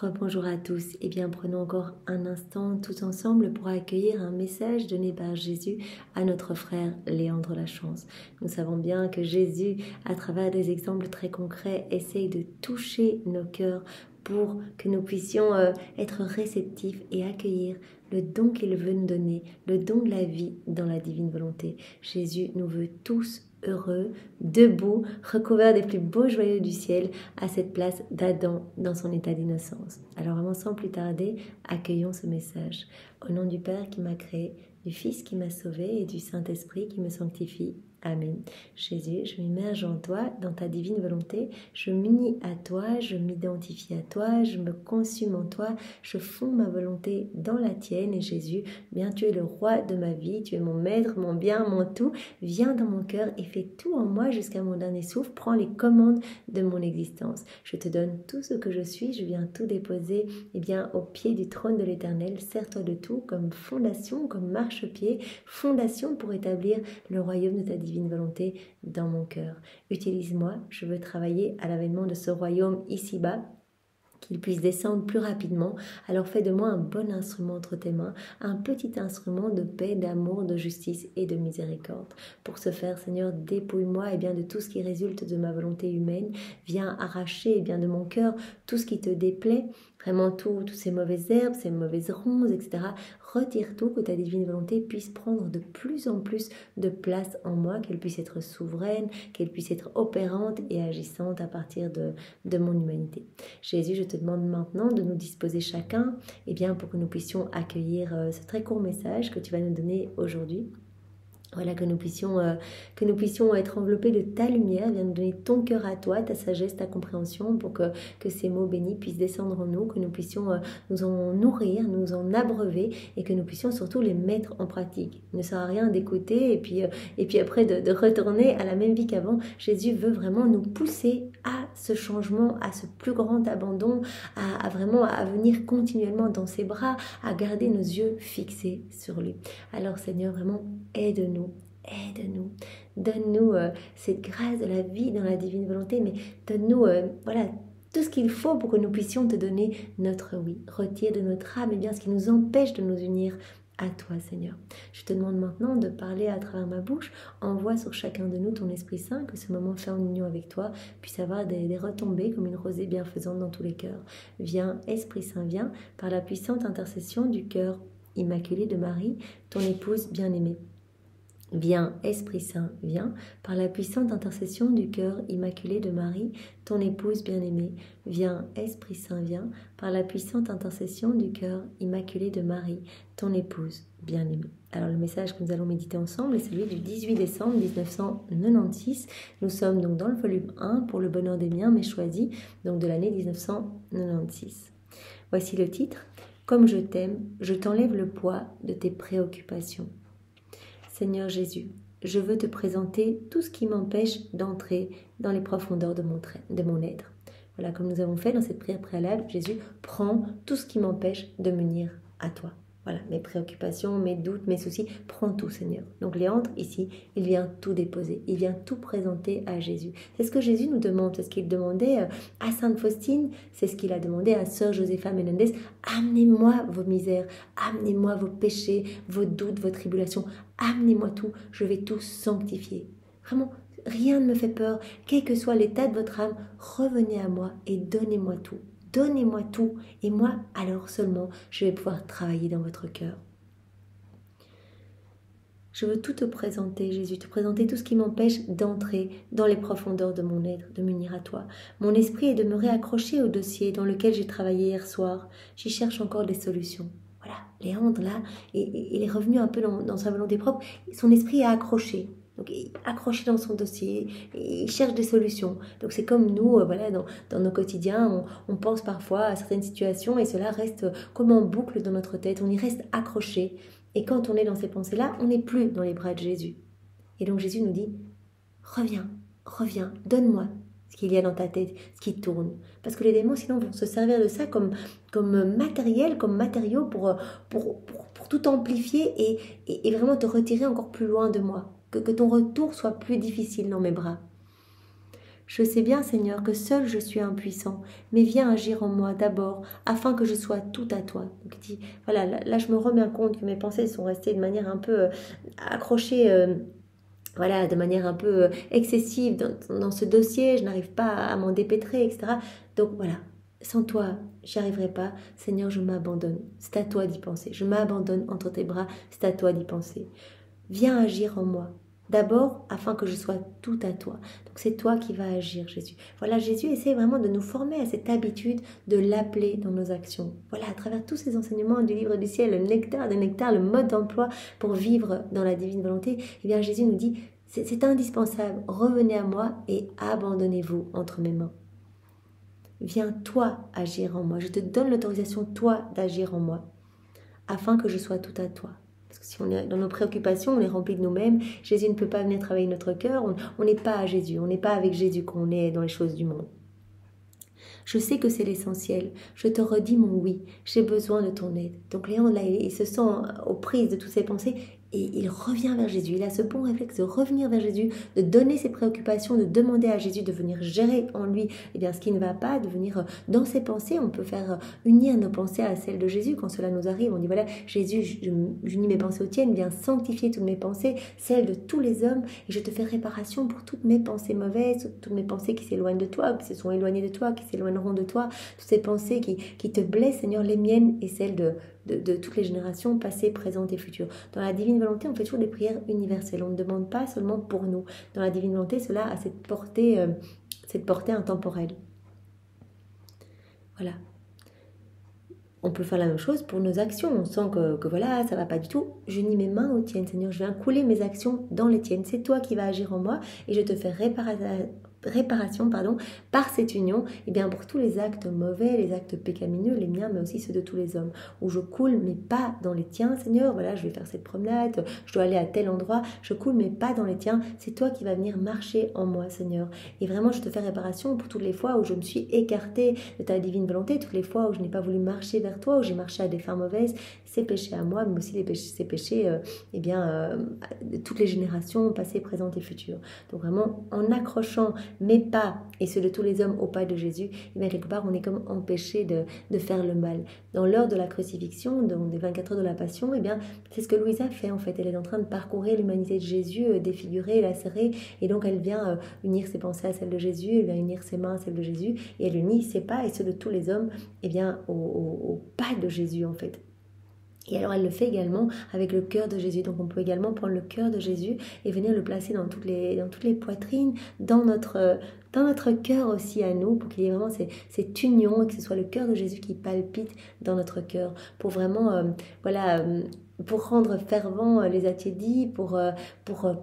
Rebonjour à tous. Eh bien, prenons encore un instant tous ensemble pour accueillir un message donné par Jésus à notre frère Léandre Lachance. Nous savons bien que Jésus, à travers des exemples très concrets, essaye de toucher nos cœurs pour que nous puissions être réceptifs et accueillir le don qu'il veut nous donner, le don de la vie dans la divine volonté. Jésus nous veut tous heureux, debout, recouvert des plus beaux joyaux du ciel, à cette place d'Adam dans son état d'innocence. Alors vraiment, sans plus tarder, accueillons ce message. Au nom du Père qui m'a créé, du Fils qui m'a sauvé et du Saint-Esprit qui me sanctifie. Amen. Jésus, je m'immerge en toi, dans ta divine volonté, je m'unis à toi, je m'identifie à toi, je me consume en toi, je fonde ma volonté dans la tienne. Et Jésus, bien tu es le roi de ma vie, tu es mon maître, mon bien, mon tout. Viens dans mon cœur et fais tout en moi jusqu'à mon dernier souffle. Prends les commandes de mon existence. Je te donne tout ce que je suis, je viens tout déposer au pied du trône de l'Éternel. Sers-toi de tout comme fondation, comme marchepied, fondation pour établir le royaume de ta divine volonté dans mon cœur. Utilise-moi, je veux travailler à l'avènement de ce royaume ici-bas, qu'il puisse descendre plus rapidement. Alors fais de moi un bon instrument entre tes mains, un petit instrument de paix, d'amour, de justice et de miséricorde. Pour ce faire, Seigneur, dépouille-moi de tout ce qui résulte de ma volonté humaine. Viens arracher de mon cœur tout ce qui te déplaît, vraiment toutes ces mauvaises herbes, ces mauvaises ronces, etc. Retire tout, que ta divine volonté puisse prendre de plus en plus de place en moi, qu'elle puisse être souveraine, qu'elle puisse être opérante et agissante à partir de mon humanité. Jésus, je te demande maintenant de nous disposer chacun pour que nous puissions accueillir ce très court message que tu vas nous donner aujourd'hui. Voilà, que nous puissions être enveloppés de ta lumière. Viens nous donner ton cœur à toi, ta sagesse, ta compréhension, pour que ces mots bénis puissent descendre en nous, que nous puissions nous en nourrir, nous en abreuver, et que nous puissions surtout les mettre en pratique. Il ne sert à rien d'écouter et puis après de retourner à la même vie qu'avant. Jésus veut vraiment nous pousser à ce changement, à ce plus grand abandon, à venir continuellement dans ses bras, à garder nos yeux fixés sur lui. Alors Seigneur, vraiment, aide-nous, donne-nous cette grâce de la vie dans la divine volonté, mais donne-nous tout ce qu'il faut pour que nous puissions te donner notre oui. Retire de notre âme ce qui nous empêche de nous unir à toi, Seigneur. Je te demande maintenant de parler à travers ma bouche. Envoie sur chacun de nous ton Esprit Saint, que ce moment fait en union avec toi puisse avoir des retombées comme une rosée bienfaisante dans tous les cœurs. Viens, Esprit Saint, viens, par la puissante intercession du cœur immaculé de Marie, ton épouse bien-aimée. Viens, Esprit Saint, viens, par la puissante intercession du cœur immaculé de Marie, ton épouse bien-aimée. Viens, Esprit Saint, viens, par la puissante intercession du cœur immaculé de Marie, ton épouse bien-aimée. Alors le message que nous allons méditer ensemble est celui du 18 décembre 1996. Nous sommes donc dans le volume 1 pour le bonheur des miens, mais choisi donc de l'année 1996. Voici le titre. Comme je t'aime, je t'enlève le poids de tes préoccupations. Seigneur Jésus, je veux te présenter tout ce qui m'empêche d'entrer dans les profondeurs de mon être. Voilà, comme nous avons fait dans cette prière préalable, Jésus, prends tout ce qui m'empêche de m'unir à toi. Voilà, mes préoccupations, mes doutes, mes soucis, prends tout, Seigneur. Donc Léandre, ici, il vient tout déposer, il vient tout présenter à Jésus. C'est ce que Jésus nous demande, c'est ce qu'il demandait à Sainte Faustine, c'est ce qu'il a demandé à Sœur Josefa Menendez. Amenez-moi vos misères, amenez-moi vos péchés, vos doutes, vos tribulations, amenez-moi tout, je vais tout sanctifier. Vraiment, rien ne me fait peur, quel que soit l'état de votre âme, revenez à moi et donnez-moi tout. Donnez-moi tout, et moi, alors seulement, je vais pouvoir travailler dans votre cœur. Je veux tout te présenter, Jésus, te présenter tout ce qui m'empêche d'entrer dans les profondeurs de mon être, de m'unir à toi. Mon esprit est demeuré accroché au dossier dans lequel j'ai travaillé hier soir. J'y cherche encore des solutions. Voilà, Léandre, là, il est revenu un peu dans sa volonté propre. Son esprit est accroché. Donc, accroché dans son dossier, il cherche des solutions. Donc, c'est comme nous, dans nos quotidiens, on pense parfois à certaines situations et cela reste comme en boucle dans notre tête. On y reste accroché. Et quand on est dans ces pensées-là, on n'est plus dans les bras de Jésus. Et donc, Jésus nous dit, reviens, donne-moi ce qu'il y a dans ta tête, ce qui tourne. Parce que les démons, sinon, vont se servir de ça comme matériel, comme matériau pour tout amplifier et vraiment te retirer encore plus loin de moi. Que ton retour soit plus difficile dans mes bras. Je sais bien, Seigneur, que seul je suis impuissant, mais viens agir en moi d'abord, afin que je sois tout à toi. Donc il dit, voilà, là, je me rends bien compte que mes pensées sont restées de manière un peu accrochées, voilà, de manière un peu excessive dans ce dossier, je n'arrive pas à m'en dépêtrer, etc. Donc voilà, sans toi, j'y arriverai pas. Seigneur, je m'abandonne. C'est à toi d'y penser. Je m'abandonne entre tes bras, c'est à toi d'y penser. Viens agir en moi. D'abord, afin que je sois tout à toi. Donc c'est toi qui vas agir, Jésus. Voilà, Jésus essaie vraiment de nous former à cette habitude de l'appeler dans nos actions. Voilà, à travers tous ces enseignements du livre du ciel, le nectar des nectars, le mode d'emploi pour vivre dans la divine volonté, eh bien Jésus nous dit, c'est indispensable, revenez à moi et abandonnez-vous entre mes mains. Viens toi agir en moi. Je te donne l'autorisation, toi, d'agir en moi, afin que je sois tout à toi. Parce que si on est dans nos préoccupations, on est rempli de nous-mêmes. Jésus ne peut pas venir travailler notre cœur. On n'est pas à Jésus. On n'est pas avec Jésus quand on est dans les choses du monde. Je sais que c'est l'essentiel. Je te redis mon oui. J'ai besoin de ton aide. Donc Léon, là, il se sent aux prises de toutes ses pensées et il revient vers Jésus. Il a ce bon réflexe de revenir vers Jésus, de donner ses préoccupations, de demander à Jésus de venir gérer en lui ce qui ne va pas, de venir dans ses pensées. On peut faire unir nos pensées à celles de Jésus quand cela nous arrive. On dit voilà, Jésus, j'unis mes pensées aux tiennes, viens sanctifier toutes mes pensées, celles de tous les hommes, et je te fais réparation pour toutes mes pensées mauvaises, toutes mes pensées qui s'éloignent de toi, qui se sont éloignées de toi, qui s'éloigneront de toi, toutes ces pensées qui te blessent, Seigneur, les miennes et celles de toutes les générations passées, présentes et futures. Dans la divine volonté, on fait toujours des prières universelles. On ne demande pas seulement pour nous. Dans la divine volonté, cela a cette portée intemporelle. Voilà. On peut faire la même chose pour nos actions. On sent que voilà, ça va pas du tout. J'unis mes mains aux tiennes, Seigneur. Je viens couler mes actions dans les tiennes. C'est toi qui vas agir en moi et je te fais réparation par cette union pour tous les actes mauvais, les actes pécamineux, les miens, mais aussi ceux de tous les hommes, où je coule mes pas dans les tiens, Seigneur. Voilà, je vais faire cette promenade, je dois aller à tel endroit, je coule mes pas dans les tiens. C'est toi qui vas venir marcher en moi, Seigneur. Et vraiment, je te fais réparation pour toutes les fois où je me suis écartée de ta divine volonté, toutes les fois où je n'ai pas voulu marcher vers toi, où j'ai marché à des fins mauvaises, ces péchés à moi, mais aussi ces péchés de toutes les générations passées, présentes et futures. Donc vraiment, en accrochant mes pas et ceux de tous les hommes au pas de Jésus, quelque part on est comme empêché de faire le mal. Dans l'heure de la crucifixion, dans les 24 heures de la Passion, c'est ce que Louise a fait en fait. Elle est en train de parcourir l'humanité de Jésus, défigurée, lacérée, et donc elle vient unir ses pensées à celles de Jésus, elle vient unir ses mains à celles de Jésus, et elle unit ses pas et ceux de tous les hommes au pas de Jésus en fait. Et alors elle le fait également avec le cœur de Jésus. Donc on peut également prendre le cœur de Jésus et venir le placer dans toutes les poitrines, dans notre cœur aussi à nous, pour qu'il y ait vraiment cette union et que ce soit le cœur de Jésus qui palpite dans notre cœur, pour vraiment pour rendre fervents les attiédis, pour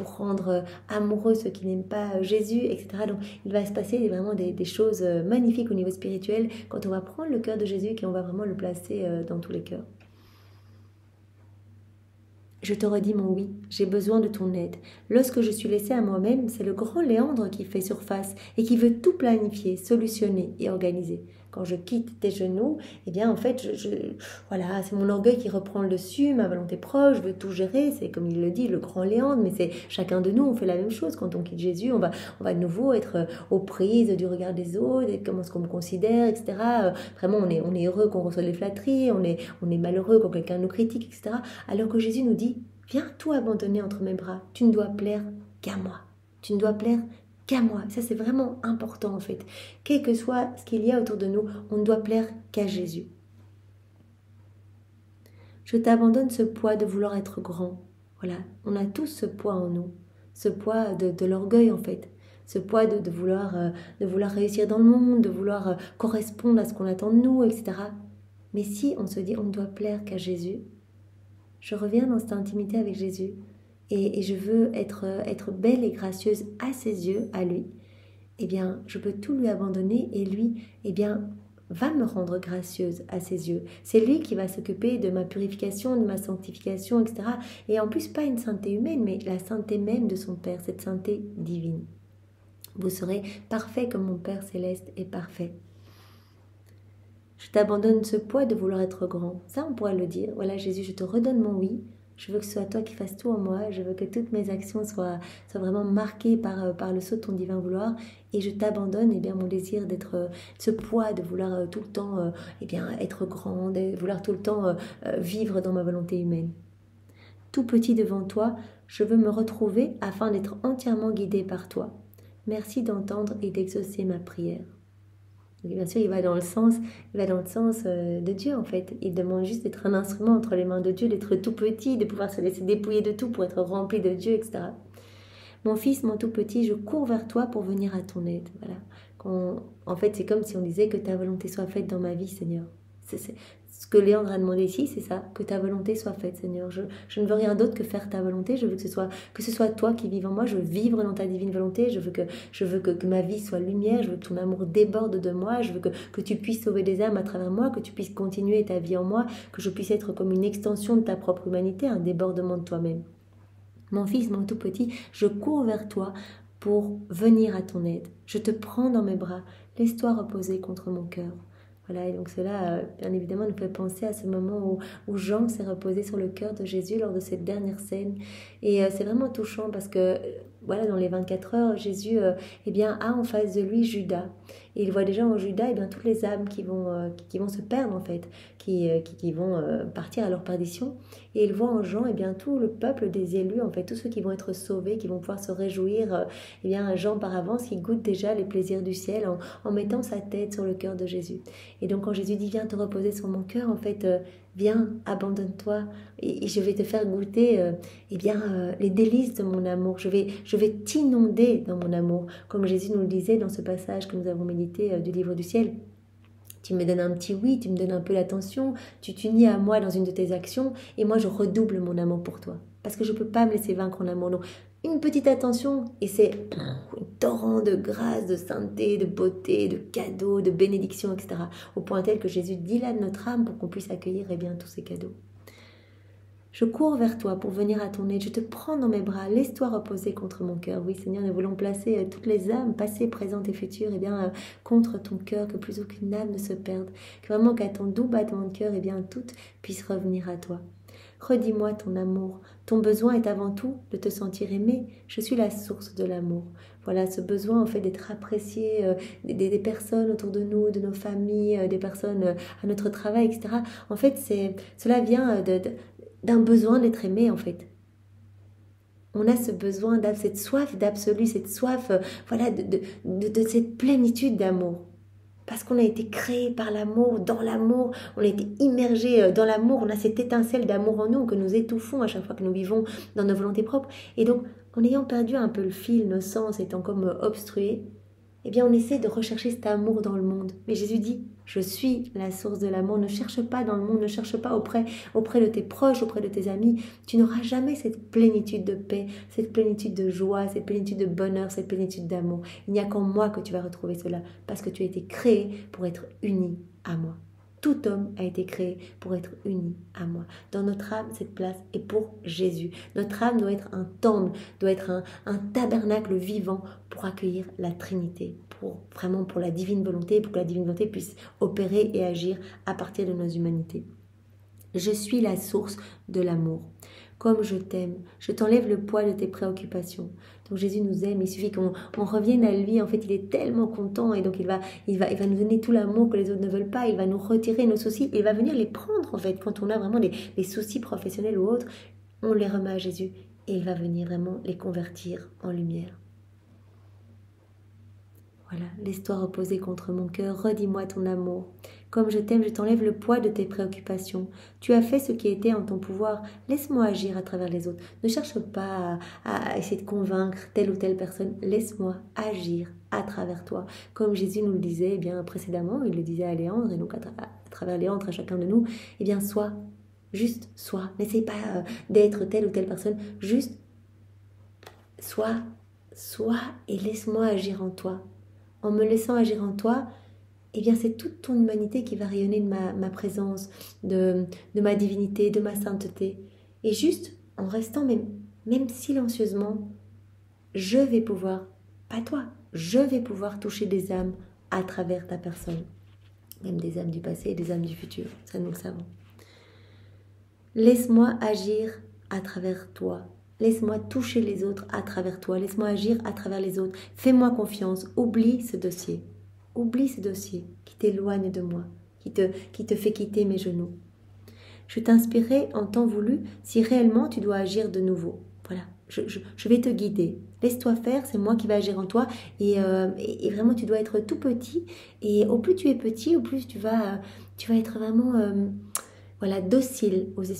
rendre amoureux ceux qui n'aiment pas Jésus, etc. Donc il va se passer vraiment des choses magnifiques au niveau spirituel quand on va prendre le cœur de Jésus et qu'on va vraiment le placer dans tous les cœurs. Je te redis mon oui, j'ai besoin de ton aide. Lorsque je suis laissée à moi-même, c'est le grand Léandre qui fait surface et qui veut tout planifier, solutionner et organiser. Quand je quitte tes genoux, en fait, voilà, c'est mon orgueil qui reprend le dessus, ma volonté proche, je veux tout gérer. C'est comme il le dit, le grand Léandre, mais c'est chacun de nous, on fait la même chose. Quand on quitte Jésus, on va de nouveau être aux prises du regard des autres, et comment est-ce qu'on me considère, etc. Vraiment, on est heureux qu'on reçoive les flatteries, on est malheureux quand quelqu'un nous critique, etc. Alors que Jésus nous dit, viens tout abandonner entre mes bras, tu ne dois plaire qu'à moi, tu ne dois plaire qu'à moi. Ça, c'est vraiment important en fait. Quel que soit ce qu'il y a autour de nous, on ne doit plaire qu'à Jésus. Je t'abandonne ce poids de vouloir être grand. Voilà, on a tous ce poids en nous, ce poids de l'orgueil en fait, ce poids de vouloir réussir dans le monde, de vouloir correspondre à ce qu'on attend de nous, etc. Mais si on se dit on ne doit plaire qu'à Jésus, je reviens dans cette intimité avec Jésus et je veux être belle et gracieuse à ses yeux, à lui, je peux tout lui abandonner et lui, va me rendre gracieuse à ses yeux. C'est lui qui va s'occuper de ma purification, de ma sanctification, etc. Et en plus, pas une sainteté humaine, mais la sainteté même de son Père, cette sainteté divine. Vous serez parfait comme mon Père céleste est parfait. Je t'abandonne ce poids de vouloir être grand. Ça, on pourrait le dire. Voilà, Jésus, je te redonne mon oui. Je veux que ce soit toi qui fasses tout en moi. Je veux que toutes mes actions soient vraiment marquées par le sceau de ton divin vouloir. Et je t'abandonne mon désir d'être ce poids, de vouloir tout le temps être grande, de vouloir tout le temps vivre dans ma volonté humaine. Tout petit devant toi, je veux me retrouver afin d'être entièrement guidée par toi. Merci d'entendre et d'exaucer ma prière. Donc, bien sûr, il va dans le sens de Dieu en fait. Il demande juste d'être un instrument entre les mains de Dieu, d'être tout petit, de pouvoir se laisser dépouiller de tout pour être rempli de Dieu, etc. Mon fils, mon tout petit, je cours vers toi pour venir à ton aide. Voilà. En fait, c'est comme si on disait que ta volonté soit faite dans ma vie, Seigneur. Ce que Léandre a demandé ici, c'est ça, que ta volonté soit faite, Seigneur. Je ne veux rien d'autre que faire ta volonté. Je veux que ce soit toi qui vives en moi. Je veux vivre dans ta divine volonté. Je veux que ma vie soit lumière. Je veux que ton amour déborde de moi. Je veux que tu puisses sauver des âmes à travers moi, que tu puisses continuer ta vie en moi, que je puisse être comme une extension de ta propre humanité, un débordement de toi-même. Mon fils, mon tout petit, je cours vers toi pour venir à ton aide. Je te prends dans mes bras. Laisse-toi reposer contre mon cœur. Voilà, et donc cela, bien évidemment, nous fait penser à ce moment où Jean s'est reposé sur le cœur de Jésus lors de cette dernière scène. Et c'est vraiment touchant parce que, voilà, dans les 24 heures, Jésus a en face de lui Judas. Et il voit déjà en Judas toutes les âmes qui vont se perdre, en fait, qui vont partir à leur perdition. Et il voit en Jean tout le peuple des élus, en fait, tous ceux qui vont être sauvés, qui vont pouvoir se réjouir. Jean par avance, qui goûte déjà les plaisirs du ciel en mettant sa tête sur le cœur de Jésus. Et donc quand Jésus dit viens te reposer sur mon cœur, en fait, viens, abandonne-toi et je vais te faire goûter les délices de mon amour. Je vais t'inonder dans mon amour, comme Jésus nous le disait dans ce passage que nous avons médité du livre du ciel. Tu me donnes un petit oui, tu me donnes un peu l'attention, tu t'unis à moi dans une de tes actions et moi je redouble mon amour pour toi. Parce que je ne peux pas me laisser vaincre en amour. Donc, une petite attention et c'est un torrent de grâce, de sainteté, de beauté, de cadeaux, de bénédictions, etc. Au point tel que Jésus dilate notre âme pour qu'on puisse accueillir tous ces cadeaux. Je cours vers toi pour venir à ton aide, je te prends dans mes bras, laisse-toi reposer contre mon cœur. Oui Seigneur, nous voulons placer toutes les âmes, passées, présentes et futures, contre ton cœur, que plus aucune âme ne se perde, que vraiment qu'à ton doux battement de cœur, toutes puissent revenir à toi. Redis-moi ton amour. Ton besoin est avant tout de te sentir aimé. Je suis la source de l'amour. Voilà, ce besoin en fait d'être apprécié des personnes autour de nous, de nos familles, des personnes à notre travail, etc. En fait, cela vient d'un besoin d'être aimé, en fait. On a ce besoin, cette soif d'absolu, cette soif de cette plénitude d'amour. Parce qu'on a été créé par l'amour, dans l'amour, on a été immergé dans l'amour, on a cette étincelle d'amour en nous que nous étouffons à chaque fois que nous vivons dans nos volontés propres. Et donc, en ayant perdu un peu le fil, nos sens étant comme obstrués, on essaie de rechercher cet amour dans le monde. Mais Jésus dit, je suis la source de l'amour. Ne cherche pas dans le monde, ne cherche pas auprès de tes proches, auprès de tes amis. Tu n'auras jamais cette plénitude de paix, cette plénitude de joie, cette plénitude de bonheur, cette plénitude d'amour. Il n'y a qu'en moi que tu vas retrouver cela, parce que tu as été créé pour être uni à moi. Tout homme a été créé pour être uni à moi. Dans notre âme, cette place est pour Jésus. Notre âme doit être un temple, doit être un tabernacle vivant pour accueillir la Trinité, pour la divine volonté, pour que la divine volonté puisse opérer et agir à partir de nos humanités. Je suis la source de l'amour. Comme je t'aime, je t'enlève le poids de tes préoccupations. Donc Jésus nous aime, il suffit qu'on revienne à lui. En fait, il est tellement content et donc il va nous donner tout l'amour que les autres ne veulent pas. Il va nous retirer nos soucis. Il va venir les prendre en fait. Quand on a vraiment des soucis professionnels ou autres, on les remet à Jésus et il va venir vraiment les convertir en lumière. Voilà, laisse-toi reposer contre mon cœur, redis-moi ton amour. Comme je t'aime, je t'enlève le poids de tes préoccupations. Tu as fait ce qui était en ton pouvoir, laisse-moi agir à travers les autres. Ne cherche pas à essayer de convaincre telle ou telle personne, laisse-moi agir à travers toi. Comme Jésus nous le disait précédemment, il le disait à Léandre, et donc à travers Léandre, à chacun de nous, sois, juste sois. N'essaye pas d'être telle ou telle personne, juste sois et laisse-moi agir en toi. En me laissant agir en toi, c'est toute ton humanité qui va rayonner de ma présence, de ma divinité, de ma sainteté. Et juste en restant même silencieusement, je vais pouvoir, pas toi, je vais pouvoir toucher des âmes à travers ta personne. Même des âmes du passé et des âmes du futur, ça nous le savons. Laisse-moi agir à travers toi. Laisse-moi toucher les autres à travers toi. Laisse-moi agir à travers les autres. Fais-moi confiance. Oublie ce dossier. Oublie ce dossier qui t'éloigne de moi, qui te fait quitter mes genoux. Je t'inspirerai en temps voulu si réellement tu dois agir de nouveau. Voilà, je vais te guider. Laisse-toi faire, c'est moi qui vais agir en toi. Et vraiment, tu dois être tout petit. Et au plus tu es petit, au plus tu vas être vraiment voilà, docile aux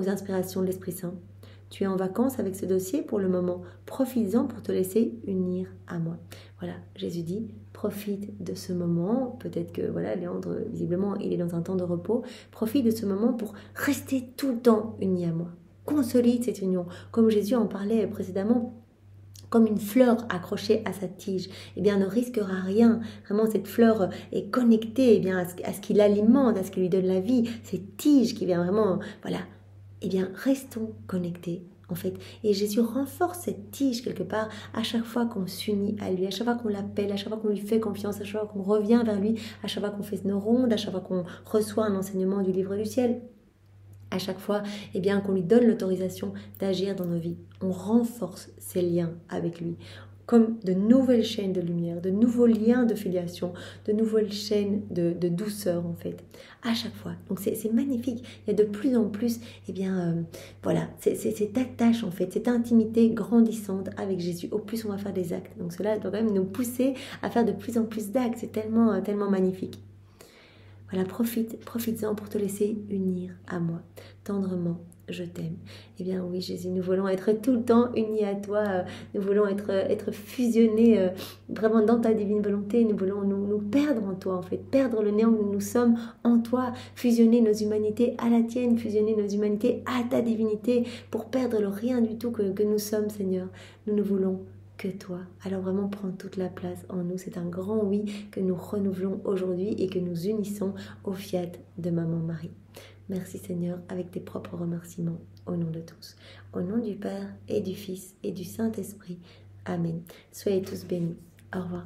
inspirations de l'Esprit Saint. Tu es en vacances avec ce dossier pour le moment. Profites-en pour te laisser unir à moi. Voilà, Jésus dit, profite de ce moment. Peut-être que, voilà, Léandre, visiblement, il est dans un temps de repos. Profite de ce moment pour rester tout le temps uni à moi. Consolide cette union. Comme Jésus en parlait précédemment, comme une fleur accrochée à sa tige, eh bien, ne risquera rien. Vraiment, cette fleur est connectée à ce qui l'alimente, à ce qui lui donne la vie. Cette tige qui vient vraiment, voilà. Eh bien, restons connectés, en fait. Et Jésus renforce cette tige quelque part à chaque fois qu'on s'unit à lui, à chaque fois qu'on l'appelle, à chaque fois qu'on lui fait confiance, à chaque fois qu'on revient vers lui, à chaque fois qu'on fait nos rondes, à chaque fois qu'on reçoit un enseignement du livre du ciel. À chaque fois, eh bien, qu'on lui donne l'autorisation d'agir dans nos vies. On renforce ces liens avec lui, comme de nouvelles chaînes de lumière, de nouveaux liens de filiation, de nouvelles chaînes de douceur, en fait, à chaque fois. Donc, c'est magnifique. Il y a de plus en plus, eh bien, voilà, c'est cette attache, en fait, cette intimité grandissante avec Jésus. Au plus on va faire des actes. Donc, cela doit quand même nous pousser à faire de plus en plus d'actes. C'est tellement, tellement magnifique. Voilà, profites-en pour te laisser unir à moi. Tendrement, je t'aime. Eh bien oui, Jésus, nous voulons être tout le temps unis à toi. Nous voulons être fusionnés vraiment dans ta divine volonté. Nous voulons nous perdre en toi, en fait. Perdre le néant où nous sommes en toi. Fusionner nos humanités à la tienne. Fusionner nos humanités à ta divinité. Pour perdre le rien du tout que nous sommes, Seigneur. Nous ne voulons que toi. Alors vraiment prends toute la place en nous. C'est un grand oui que nous renouvelons aujourd'hui et que nous unissons au fiat de Maman Marie. Merci Seigneur avec tes propres remerciements au nom de tous. Au nom du Père et du Fils et du Saint-Esprit. Amen. Soyez tous bénis. Au revoir.